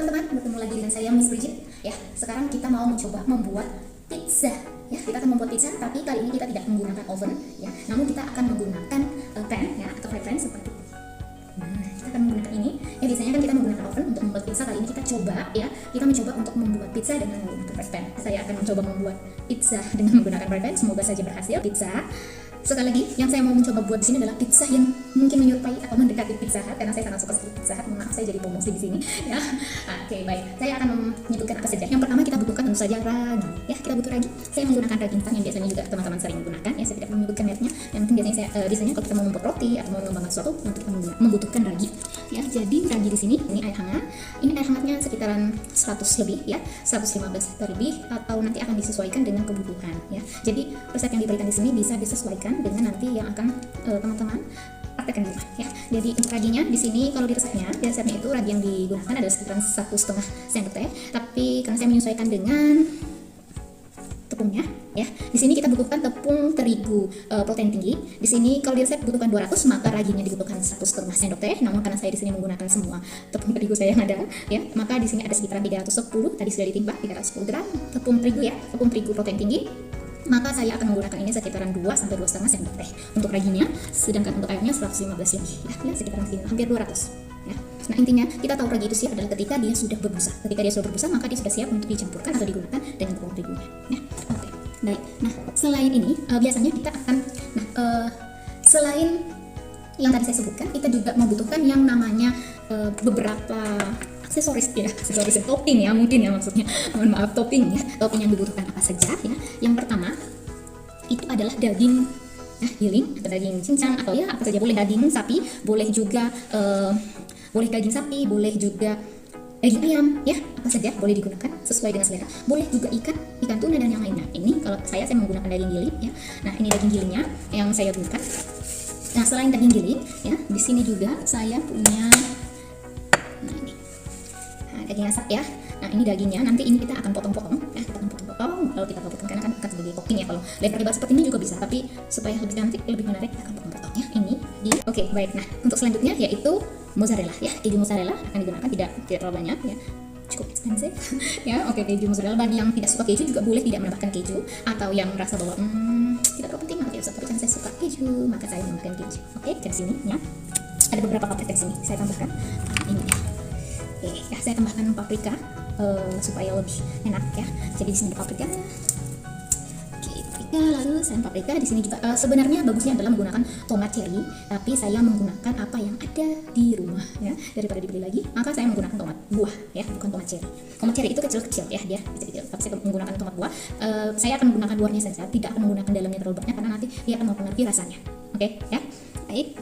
teman-teman, bertemu lagi dengan saya Miss Bridget. Ya, sekarang kita mau mencoba membuat pizza. Ya, kita akan membuat pizza, tapi kali ini kita tidak menggunakan oven. Ya, namun kita akan menggunakan pan, ya, atau fry pan seperti ini. Kita akan menggunakan ini. Ya, biasanya kan kita menggunakan oven untuk membuat pizza. Kali ini kita coba, ya, kita mencoba untuk membuat pizza dengan menggunakan fry pan. Saya akan mencoba membuat pizza dengan menggunakan fry pan. Semoga saja berhasil. Pizza. Sekali lagi, yang saya mau mencoba buat di sini adalah pizza yang mungkin menyerupai atau mendekati Pizza Hut, karena saya sangat suka sekali Pizza Hut. Maaf, saya jadi promosi di sini. Ya, oke, baik. Saya akan menyebutkan apa saja. Yang pertama kita butuhkan tentu saja ragi. Ya, kita butuh ragi. Saya menggunakan ragi instan yang biasanya juga teman-teman sering menggunakan. Ya, saya tidak menyebutkan mereknya. Yang mungkin biasanya kalau kita mau membuat roti atau mau mengembangkan sesuatu, untuk membutuhkan ragi. Ya, jadi ragi di sini ini air hangat. Ini air hangatnya sekitaran 100 lebih, ya, 115 lebih, atau nanti akan disesuaikan dengan kebutuhan. Ya, jadi resep yang diberikan di sini bisa disesuaikan dengan nanti yang akan teman-teman praktekkan di rumah, ya. Jadi untuk raginya di sini kalau di resepnya itu ragi yang digunakan adalah sekitaran 1,5 sendok teh, tapi karena saya menyesuaikan dengan tepungnya, ya. Di sini kita butuhkan tepung terigu protein tinggi. Di sini kalau di resep butuhkan 200, maka raginya dibutuhkan 1,5 sendok teh. Namun karena saya di sini menggunakan semua tepung terigu saya yang ada, ya, maka di sini ada sekitaran 310. Tadi sudah ditimbang 310 gram tepung terigu, ya, tepung terigu protein tinggi. Maka saya akan menggunakan ini sekitaran 2 sampai 2,5 sendok teh untuk raginya, sedangkan untuk airnya 115 lebih, ya, sekitaran segini, hampir 200, ya. Nah, intinya kita tahu ragi itu siap adalah ketika dia sudah berbusa. Ketika dia sudah berbusa, maka dia sudah siap untuk dicampurkan atau digunakan dengan tepung terigunya, ya. Oke, baik. Nah, selain ini biasanya kita akan selain yang tadi saya sebutkan, kita juga membutuhkan yang namanya beberapa aksesoris, ya, aksesoris topping, ya, mungkin, ya, maksudnya, mohon maaf, topping, ya, topping yang dibutuhkan apa saja, ya. Yang pertama itu adalah daging giling atau daging cincang, atau ya apa saja boleh, daging sapi boleh juga, boleh daging sapi, boleh juga daging ayam, ya, apa saja boleh digunakan sesuai dengan selera. Boleh juga ikan tuna dan yang lainnya. Ini kalau saya menggunakan daging giling, ya. Nah, ini daging gilingnya yang saya gunakan. Nah, selain daging giling, ya, di sini juga saya punya daging asap, ya. Nah, ini dagingnya, nanti ini kita akan potong-potong, ya, kita akan potong-potong. Kalau kita potong karena kan akan sebagai topping, ya. Kalau lebar-lebar seperti ini juga bisa, tapi supaya lebih cantik, lebih menarik, kita akan potong-potong, ya. Ini oke, baik. Nah, untuk selanjutnya yaitu mozzarella, ya. Keju mozzarella akan digunakan, tidak terlalu banyak, ya. Cukup expensive. Ya, oke, keju mozzarella. Bagi yang tidak suka keju juga boleh tidak menambahkan keju, atau yang merasa bahwa tidak terlalu penting, oke, tapi kan saya suka keju, maka saya menambahkan keju. Oke, dari sini, ya. Ada beberapa paprika di sini saya tambahkan. Ini, ya. Oke, ya, saya tambahkan paprika supaya lebih enak, ya. Jadi di sini ada paprika. Oke, paprika, lalu selain paprika di sini juga sebenarnya bagusnya adalah menggunakan tomat cherry, tapi saya menggunakan apa yang ada di rumah, ya, daripada dibeli lagi. Maka saya menggunakan tomat buah, ya, bukan tomat cherry. Tomat cherry itu kecil-kecil, ya, dia kecil-kecil. Tapi saya menggunakan tomat buah. Saya akan menggunakan luarnya saja, tidak akan menggunakan dalamnya terlalu banyak karena nanti dia akan mempengaruhi rasanya. Oke, ya. Baik.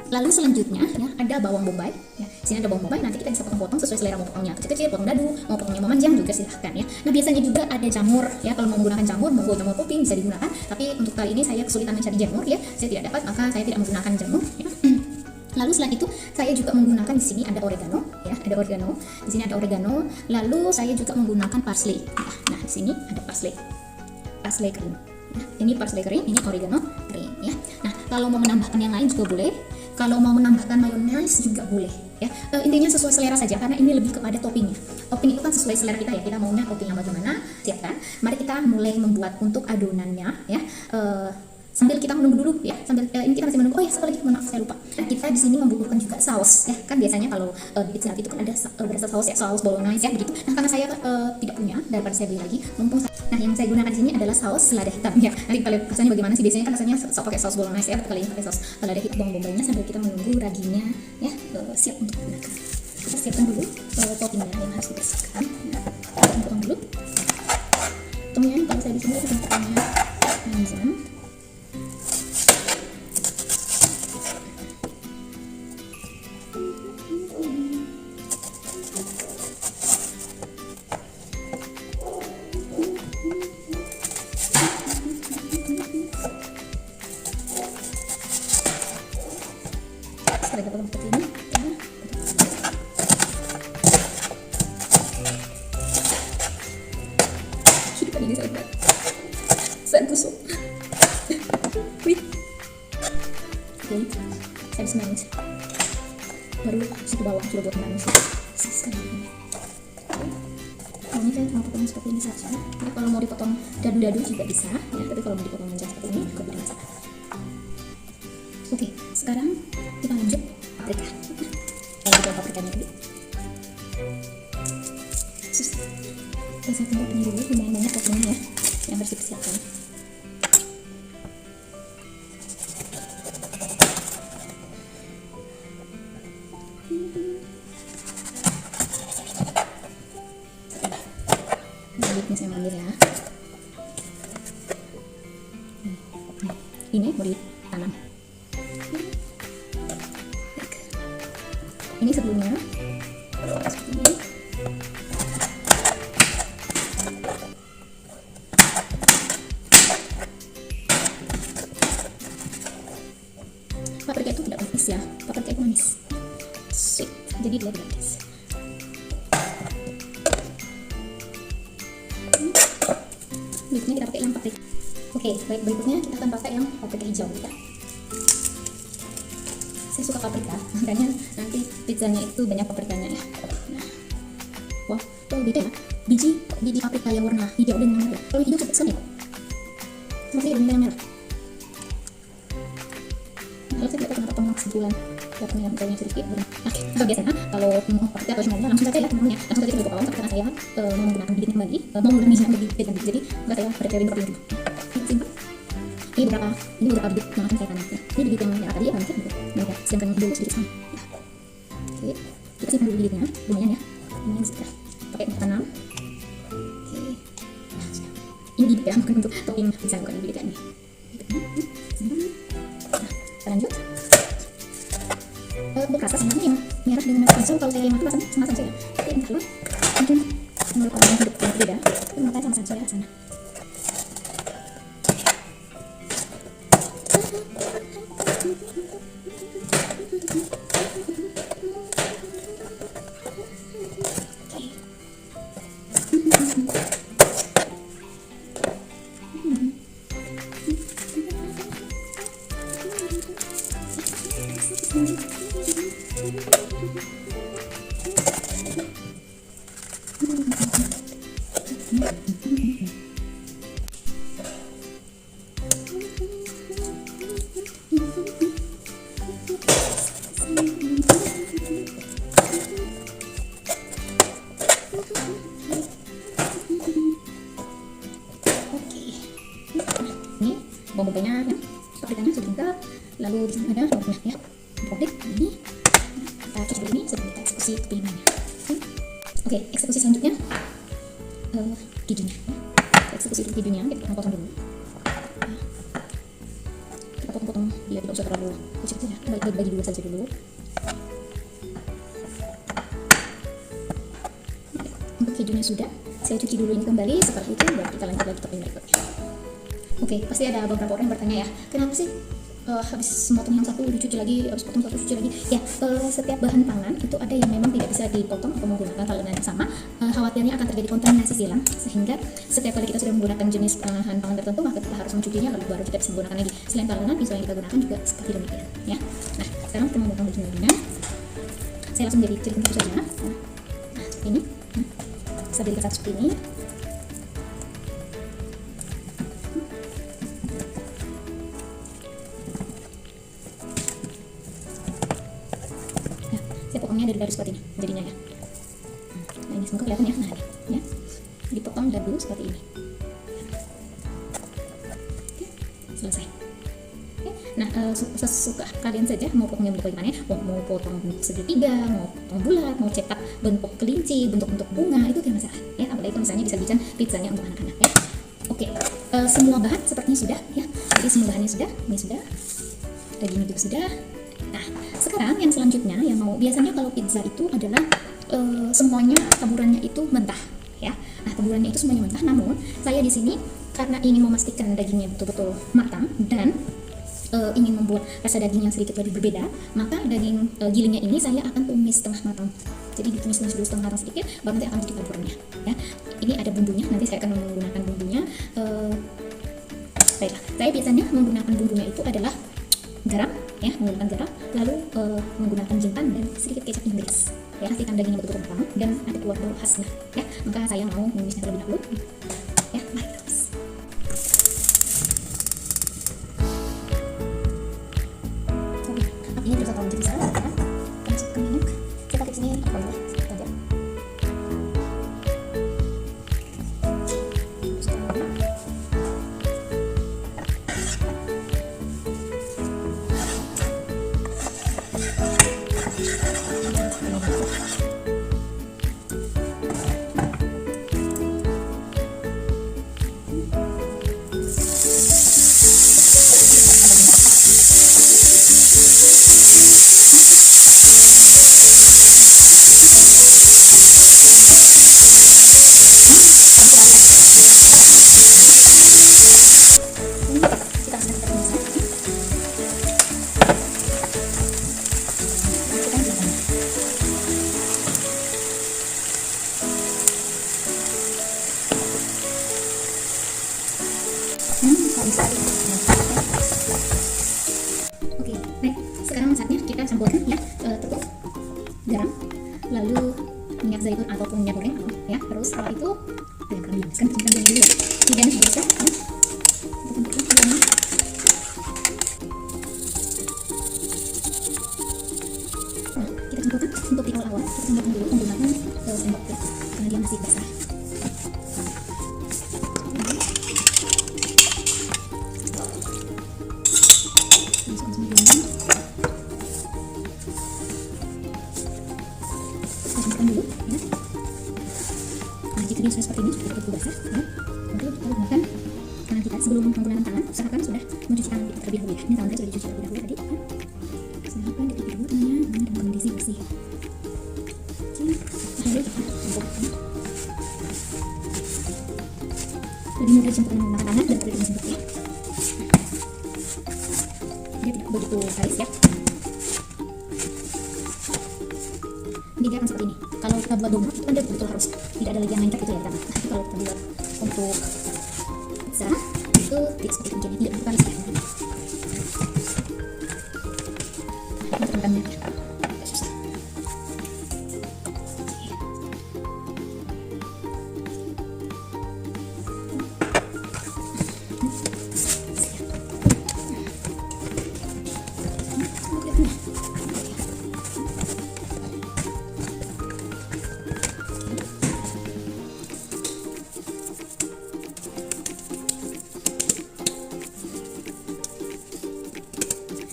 Lalu selanjutnya, ya, ada bawang bombay, ya. Di sini ada bawang bombay, nanti kita bisa potong-potong sesuai selera, mau potongnya kecil-kecil, potong dadu, mau potongnya memanjang juga silahkan, ya. Nah, biasanya juga ada jamur, ya. Kalau mau menggunakan jamur, mau jamur topping bisa digunakan, tapi untuk kali ini saya kesulitan mencari jamur, ya. Saya tidak dapat, maka saya tidak menggunakan jamur, ya. Lalu selain itu saya juga menggunakan di sini ada oregano, ya, ada oregano. Di sini ada oregano. Lalu saya juga menggunakan parsley. Nah, di sini ada parsley kering. Ya, ini parsley kering, ini oregano kering, ya. Nah, kalau mau menambahkan yang lain juga boleh. Kalau mau menambahkan mayones juga boleh, ya. Intinya sesuai selera saja, karena ini lebih kepada toppingnya. Topping itu kan sesuai selera kita, ya. Kita maunya topping yang bagaimana, siapkan. Mari kita mulai membuat untuk adonannya, ya. Sambil kita menunggu dulu, ya. Ini kita masih menunggu. Oh ya, satu lagi, maaf saya lupa. Kita di sini membutuhkan juga saus, ya. Kan biasanya kalau di Pizza Hut itu kan ada berasa saus, ya, saus bolognese, ya, begitu. Nah, karena saya tidak punya, daripada saya beli lagi, nah, yang saya gunakan di sini adalah saus lada hitam, ya. Nanti kita lihat rasanya bagaimana sih. Biasanya kan rasanya pakai saus bolognese, ya. Kali ini pakai saus lada hitam, bawang bombaynya, sambil kita menunggu raginya, ya, siap untuk digunakan. Kita siapkan dulu toppingnya yang harus dibersihkan. Kita potong dulu. Potongnya kalau saya di sini itu potongnya panjang. Setelah kita potong seperti ini, hidupan ini sangat berat, sangat busuk. Wih, oke, saya bisa manis. Baru suku bawang sudah buat manis. Siskan ini. biasanya saya mau potong seperti ini saja ya. Kalau mau dipotong dadu-dadu juga bisa ya, tapi kalau mau dipotong manjang seperti ini juga bisa. Oke, sekarang kita lanjut paprika. Kita paprikanya dulu. Saya tunggu ini dulu, lumayan banyak potongnya ya, yang harus dipersiapkan. Ini saya ambil ya. Ini mau ditanam. Ini sebelumnya seperti ini. Paprika itu tidak manis ya, paprika itu manis, sweet, jadi dia tidak manis. Berikutnya kita pakai yang paprika. Oke, baik, berikutnya kita akan pakai yang paprika hijau ya. Saya suka paprika, makanya nanti pizzanya itu banyak paprikanya ya. Nah, wah, tuh beda ya, biji paprika yang warna hijau dan yang merah. Kalau hijau cepet sekali kok, sama saya dengan yang merah. Kalau saya tidak tahu kenapa tomat sebulan warna yang hijaunya sedikit. Oke, biasanya kalau mau paprika atau semuanya langsung saja ya, semuanya langsung saja kita potong. Tapi karena saya mau menggunakan bibitnya kembali, mau menggunakan bijinya untuk bibit lagi, jadi nggak saya preparein seperti itu. Ini beberapa bibit yang akan saya tanam ya. Ini bibit yang merah tadi akan saya sedangkan dulu sedikit sama ya. Oke, kita simpan dulu bibitnya, lumayan ya, lumayan sedikit pakai untuk tanam. Oke, nah sudah. Ini bibit ya, bukan untuk topping pizza, bukan bibit ya ini. Nah, kita lanjut. Untuk rasa sebenarnya yang merah dengan merah hijau kalau saya makan rasanya sama saja ya. Tapi entahlah, mungkin menurut orang yang hidup yang berbeda, tapi makanya sama saja rasanya. Bumbunya ya, paprikanya sudah lengkap, lalu di sini ada bawangnya ya, bawang ini kita cuci dulu ini sebelum kita eksekusi kepingannya. Oke, eksekusi selanjutnya kejunya ya. Eksekusi dulu kejunya, kita potong dulu. Kita potong-potong dia, tidak usah terlalu kecil ya, bagi dua saja dulu. Untuk kejunya sudah, saya cuci dulu ini kembali, setelah itu baru kita lanjut lagi topping berikutnya. Oke, pasti ada beberapa orang yang bertanya ya, kenapa sih habis memotong yang satu dicuci lagi, habis potong satu dicuci lagi? Ya, setiap bahan pangan itu ada yang memang tidak bisa dipotong atau menggunakan talenan yang sama. Khawatirnya akan terjadi kontaminasi silang, sehingga setiap kali kita sudah menggunakan jenis bahan pangan tertentu, maka kita harus mencucinya lalu baru kita bisa menggunakan lagi. Selain talenan, pisau yang kita gunakan juga seperti demikian. Ya, nah sekarang kita memotong daging-dagingnya. Saya langsung jadi cilik saja. Nah, seperti ini. Sambil dikecat seperti ini. Saya potongnya dari seperti ini jadinya ya. Nah ini semoga kelihatan ya. Nah ini ya, dipotong dadu seperti ini. Oke, selesai. Oke. Nah sesuka kalian saja mau potongnya bentuk bagaimana ya, mau potong bentuk segitiga, mau potong bulat, mau cetak bentuk kelinci, bentuk bunga, itu tidak masalah ya. Apalagi kalau misalnya bisa bikin pizzanya untuk anak-anak ya. Oke, semua bahan sepertinya sudah ya. Jadi semua bahannya sudah, ini sudah, dagingnya juga sudah. Nah, sekarang yang selanjutnya yang mau, biasanya kalau pizza itu adalah semuanya taburannya itu mentah ya. Nah, taburannya itu semuanya mentah, namun saya di sini karena ingin memastikan dagingnya betul-betul matang dan ingin membuat rasa daging yang sedikit lebih berbeda, maka daging gilingnya ini saya akan tumis setengah matang. Jadi ditumis-tumis dulu setengah matang sedikit, baru nanti akan jadi taburannya ya. Ini ada bumbunya, nanti saya akan menggunakan bumbunya. Baiklah, saya biasanya menggunakan bumbunya itu adalah garam ya, menggunakan garam, lalu menggunakan jintan dan sedikit kecap Inggris ya, pastikan dagingnya betul-betul matang dan ada kuah bau khasnya ya, maka saya mau menumisnya terlebih dahulu ya. Mari terus. Oke, ini terus atau menjadi salah ya, masukkan minyak. Saya pakai sini boleh saja. Oke, baik. Sekarang saatnya kita campurkan ya, tepung, garam, lalu minyak zaitun ataupun minyak goreng ya. Terus setelah itu kan dulu ya. Tidak bisa ya. Nah, kita campurkan untuk di awal-awal. Kita campurkan dulu menggunakan sendok ya, karena dia masih basah. Dulu ya. Nah, jika dia sudah seperti ini, sudah betul basah ya, lalu kita gunakan tangan kita. Sebelum menggunakan tangan, usahakan sudah mencuci tangan kita terlebih dahulu ya. Ini tangan saya sudah dicuci terlebih dahulu tadi ya. Usahakan dipikir dulu tangannya dalam kondisi bersih. Lalu kita campurkan. Lebih mudah dicampurkan menggunakan tangan daripada dengan sendok ya. Dia tidak begitu kalis ya. Dia akan seperti ini. Kalau kita buat donat itu kan dia betul harus tidak ada lagi yang lengket itu ya, tapi kalau kita buat untuk pizza itu tidak seperti ini, tidak begitu kalis ya. Nah, tekan-tekannya ya, agak susah.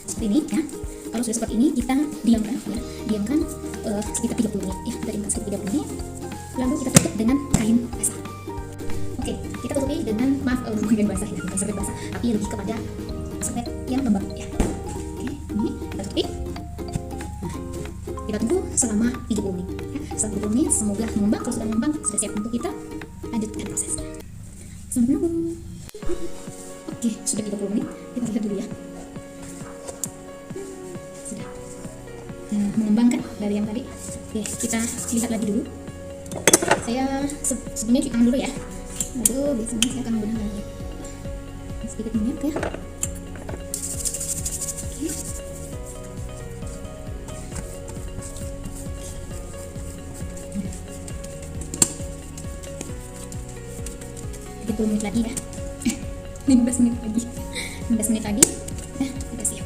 Seperti ini ya. Kalau sudah seperti ini kita diamkan ya, diamkan sekitar 30 menit ya, dari sekitar 30 menit. Lalu kita tutup dengan kain basah. Oke, kita tutupi dengan bukan basah ya, bukan serbet basah, tapi lebih kepada serbet yang lembab ya. Oke, ini kita tutupi. Nah, kita tunggu selama 30 menit ya. Setelah 30 menit semoga mengembang. Kalau sudah mengembang, sudah siap untuk kita lanjutkan prosesnya. Selamat menunggu. Oke, sudah 30 menit. Kita lihat dulu ya. Sudah mengembangkan dari yang tadi. Oke, kita lihat lagi dulu. Saya sebelumnya cuci tangan dulu ya. Lalu biasanya saya akan menggunakan sedikit minyak ya. Oke. 30 menit lagi ya. 15 menit lagi. 15 menit lagi. Sudah siap.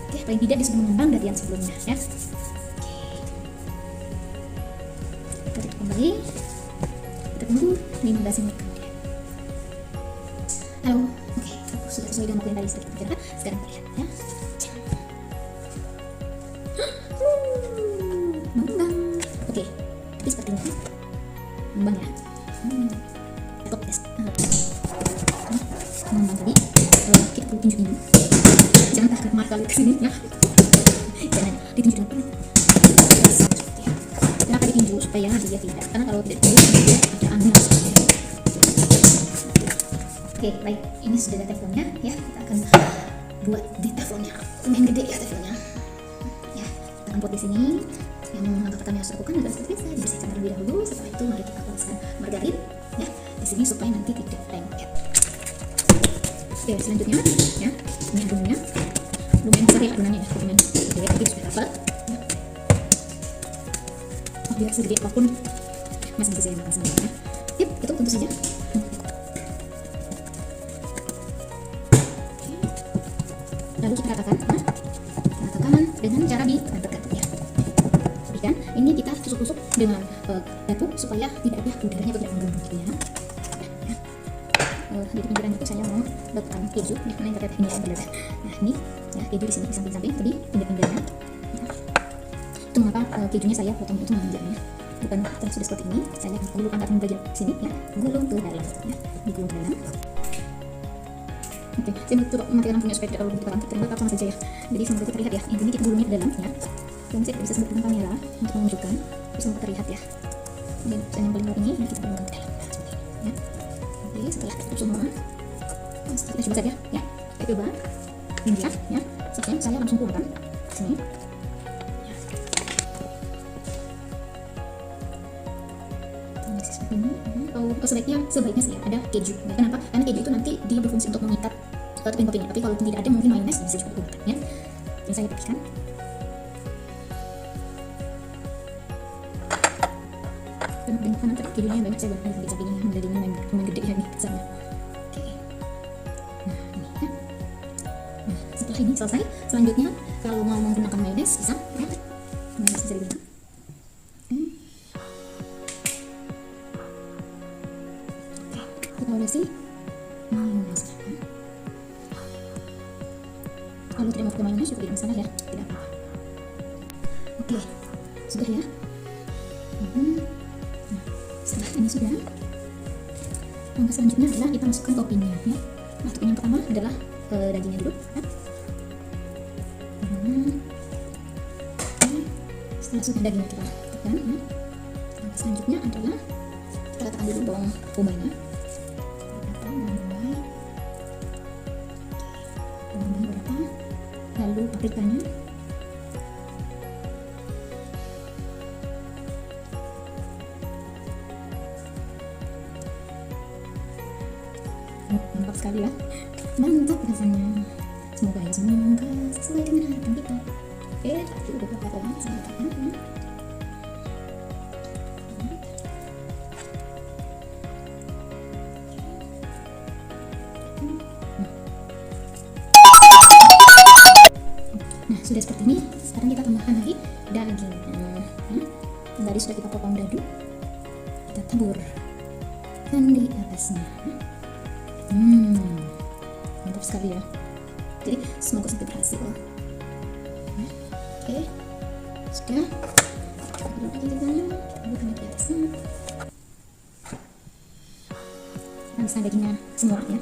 Oke, paling tidak dia sudah mengembang dari yang sebelumnya ya. Oke. Kita tutup kembali. Kita tunggu 15 menit kemudian. Halo. Oke, sudah sesuai dengan waktu yang tadi sudah kita bicarakan. Sekarang kita lihat ya. Mengembang. Oke, jadi sepertinya mengembang ya. Top test. Mengembang tadi. Kita perlu tinju-tinju. Jangan tak kemar kalau kesini ya. Jangan ditinju dengan penuh. Kenapa ditinju? Supaya dia tidak. Karena kalau tidak ditinju dia ada angin. Oke, baik. Ini sudah ada teflonnya ya. Kita akan buat di teflonnya. Lumayan gede ya teflonnya. Ya, kita akan buat di sini. Yang langkah pertama yang harus dilakukan adalah seperti biasa dibersihkan terlebih dahulu. Setelah itu mari kita oleskan margarin ya di sini supaya nanti tidak lengket. Oke, selanjutnya ya ini adonannya lumayan besar ya adonannya ya, dengan gede, tapi sudah dapat ya. Oh, biar segede apapun masih bisa saya makan sendiri ya. Yap, itu tentu saja. Lalu kita ratakan dengan cara diaduk ya. Dan ini kita tusuk-tusuk dengan batu supaya tidak ada udaranya atau tidak mengganggu gitu ya. Di pinggiran itu saya mau letakkan keju ya, karena yang terlihat ini adalah nah ini ya keju di sini di samping-samping tadi pinggir-pinggirnya ya. Itu mengapa kejunya saya potong itu memanjangnya, bukan terus sudah seperti ini. Saya gulungkan ke bagian sini ya, gulung ke dalam ya, digulung ke dalam. Oke, saya mau coba mematikan lampunya supaya tidak terlalu terang, terlihat sama saja ya. Jadi semoga itu terlihat ya. Intinya kita gulungnya ke dalam ya. Dan saya tidak bisa sebut dengan kamera untuk menunjukkan, tapi semoga terlihat ya. Dan saya yang paling luar ini, kita gulungkan ke dalam ya. Oke, setelah tertutup semua, kita coba saja ya. Kita coba ini ya. Sekarang saya langsung keluarkan sini. Ya. Seperti ini. Sebaiknya sih ada keju. Nah, kenapa? Karena keju itu nanti dia berfungsi untuk mengikat topping-toppingnya. Tapi kalau tidak ada mungkin mayones bisa juga digunakan ya. Ini saya pipihkan. Karena tadi kejunya yang banyak saya buat di sampingnya menjadi lumayan gede ya nih besarnya. Oke. Nah ini ya. Nah setelah ini selesai, selanjutnya kalau mau menggunakan mayones bisa ya. Mayones bisa digunakan. Kita olesi mayones. Kalau tidak mau pakai mayones juga tidak masalah ya, tidak apa-apa. Oke, sudah ya. Setelah ini sudah, langkah selanjutnya adalah kita masukkan toppingnya ya. Nah, topping yang pertama adalah dagingnya dulu ya. Setelah sudah dagingnya kita letakkan ya. Langkah selanjutnya adalah kita letakkan dulu bawang bombaynya. Bawang bombay berapa? Lalu paprikanya. Mantap sekali ya, mantap rasanya. Semoga sesuai dengan harapan kita. Oke, tapi udah beberapa orang saya letakkan ya. Nah sudah seperti ini. Sekarang kita tambahkan lagi dagingnya ya. Tadi sudah kita potong dadu, kita taburkan di atasnya. Mantap sekali ya. Jadi semoga sampai berhasil. Oke, sudah. Kita taruh lagi di sana, taruh di atasnya. Habisan dagingnya semua ya.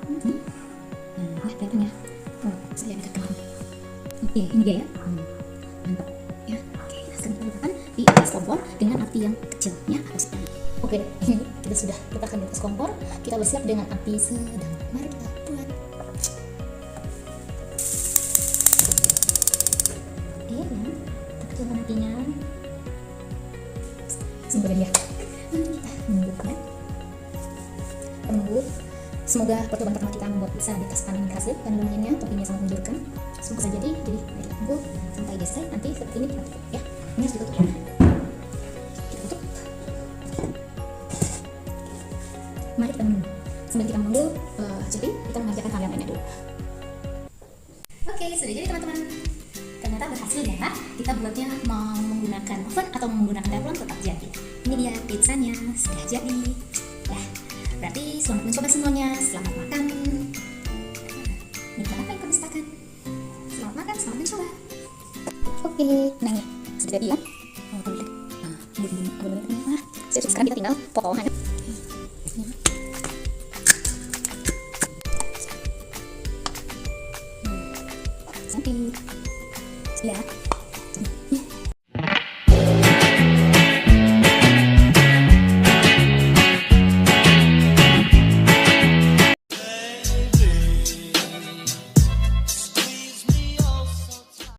Nah, kelihatan ya. Oh, saya dekatkan. Oke, ini dia ya. Mantap ya. Oke, sekarang kita letakkan di atas kompor dengan api yang kecil ya, atau sedang. Oke, ini kita sudah letakkan di atas kompor. Kita bersiap dengan api sedang. Mari kita buat. Oke, ya. Kita kecilkan apinya. Semoga dia. Nanti kita menunggu ya. Menunggu. Semoga percobaan pertama kita membuat pizza di atas panen berhasil. Karena lumayannya toppingnya sangat menggiurkan. Semoga saja jadi mari kita tunggu sampai selesai. Nanti seperti ini kita tutup ya. Ini harus ditutup ya. Mari kita menunggu. Sambil kita menunggu hasilnya, kita mengerjakan hal yang lainnya dulu. Oke, sudah jadi teman-teman. Ternyata berhasil ya. Kita buatnya mau menggunakan oven atau menggunakan teflon tetap jadi. Ini dia pizzanya sudah jadi. Ya, berarti selamat mencoba semuanya. Selamat makan. Nikmat apa yang kamu sukakan? Selamat makan, selamat mencoba. Oke, nah ini sudah jadi ya. Oh, boleh. Nah, ini. Sekarang kita tinggal potong. Cantik ya.